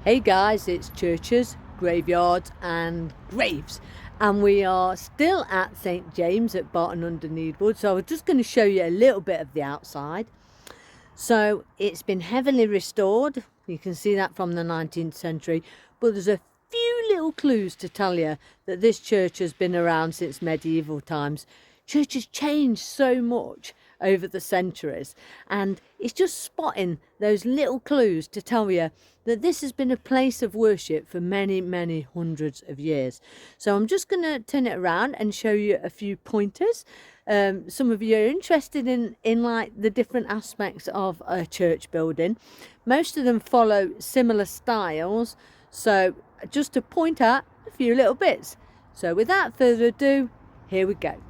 Hey guys, it's churches, graveyards and graves, and we are still at St James at Barton under Needwood. So I was just going to show you a little bit of the outside. So it's been heavily restored, you can see that from the 19th century, but there's a few little clues to tell you that this church has been around since medieval times. Church has changed so much over the centuries, and it's just spotting those little clues to tell you that this has been a place of worship for many hundreds of years. So I'm just going to turn it around and show you a few pointers. Some of you are interested in like the different aspects of a church building. Most of them follow similar styles, so just to point out a few little bits. So without further ado, here we go.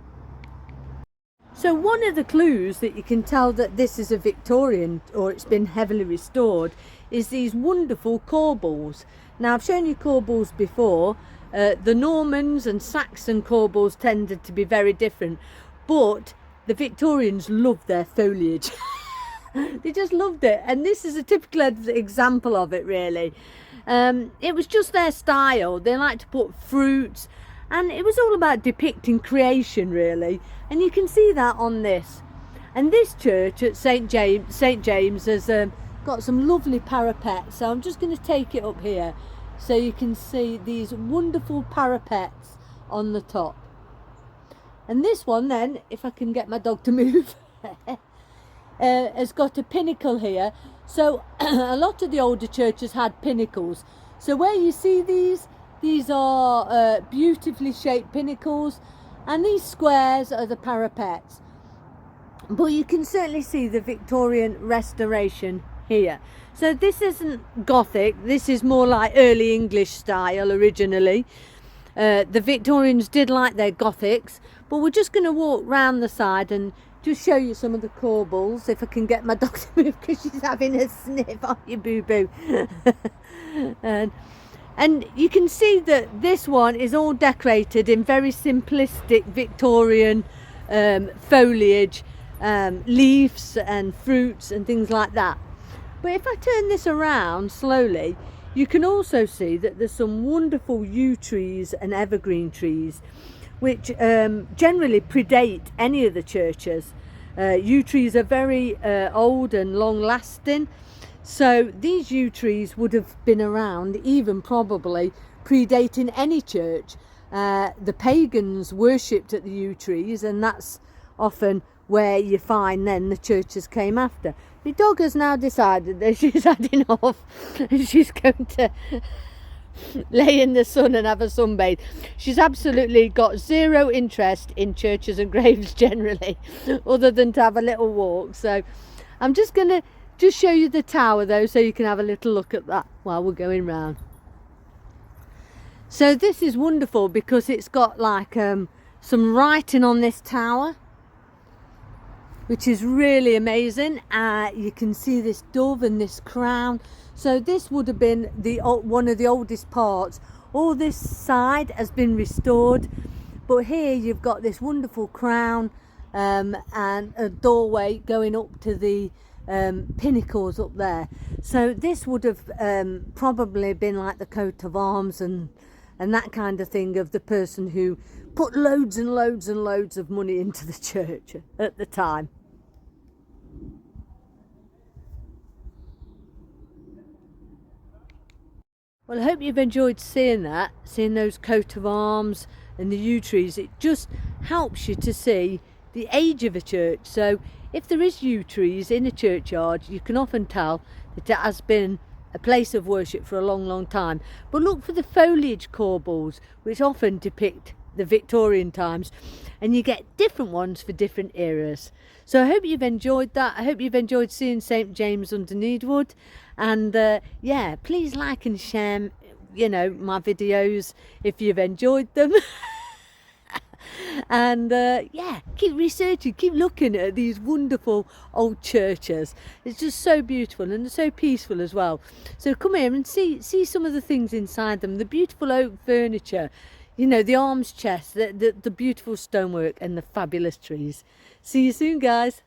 So one of the clues that you can tell that this is a Victorian or it's been heavily restored is these wonderful corbels. Now I've shown you corbels before. The Normans and Saxon corbels tended to be very different, but the Victorians loved their foliage. They just loved it, and this is a typical example of it really. It was just their style. They liked to put fruits, and it was all about depicting creation really, and you can see that on this. And this church at St James has got some lovely parapets, so I'm just going to take it up here so you can see these wonderful parapets on the top. And this one then, if I can get my dog to move, has got a pinnacle here. So a lot of the older churches had pinnacles, so where you see these are beautifully shaped pinnacles, and these squares are the parapets. But you can certainly see the Victorian restoration here. So this isn't Gothic, this is more like early English style originally. The Victorians did like their Gothics, but we're just going to walk round the side and just show you some of the corbels, if I can get my dog to move because she's having a sniff. Aren't you, boo-boo? And you can see that this one is all decorated in very simplistic Victorian foliage, leaves and fruits and things like that. But if I turn this around slowly, you can also see that there's some wonderful yew trees and evergreen trees, which generally predate any of the churches. Yew trees are very old and long lasting. So these yew trees would have been around even probably predating any church. The pagans worshipped at the yew trees, and that's often where you find then the churches came after. My dog has now decided that she's had enough and she's going to lay in the sun and have a sunbathe. She's absolutely got zero interest in churches and graves generally, other than to have a little walk. So I'm just going to show you the tower though, so you can have a little look at that while we're going round. So this is wonderful because it's got like some writing on this tower, which is really amazing. You can see this dove and this crown. So this would have been one of the oldest parts. All this side has been restored, but here you've got this wonderful crown and a doorway going up to the pinnacles up there. So this would have probably been like the coat of arms and that kind of thing of the person who put loads and loads and loads of money into the church at the time. Well, I hope you've enjoyed seeing those coat of arms and the yew trees. It just helps you to see the age of a church. So if there is yew trees in a churchyard, you can often tell that it has been a place of worship for a long time. But look for the foliage corbels, which often depict the Victorian times, and you get different ones for different eras. So I hope you've enjoyed that. I hope you've enjoyed seeing St James under Needwood, and yeah, please like and share, you know, my videos if you've enjoyed them. And yeah, keep researching, keep looking at these wonderful old churches. It's just so beautiful and so peaceful as well. So come here and see some of the things inside them, the beautiful oak furniture, you know, the arms chest, the beautiful stonework and the fabulous trees. See you soon, guys.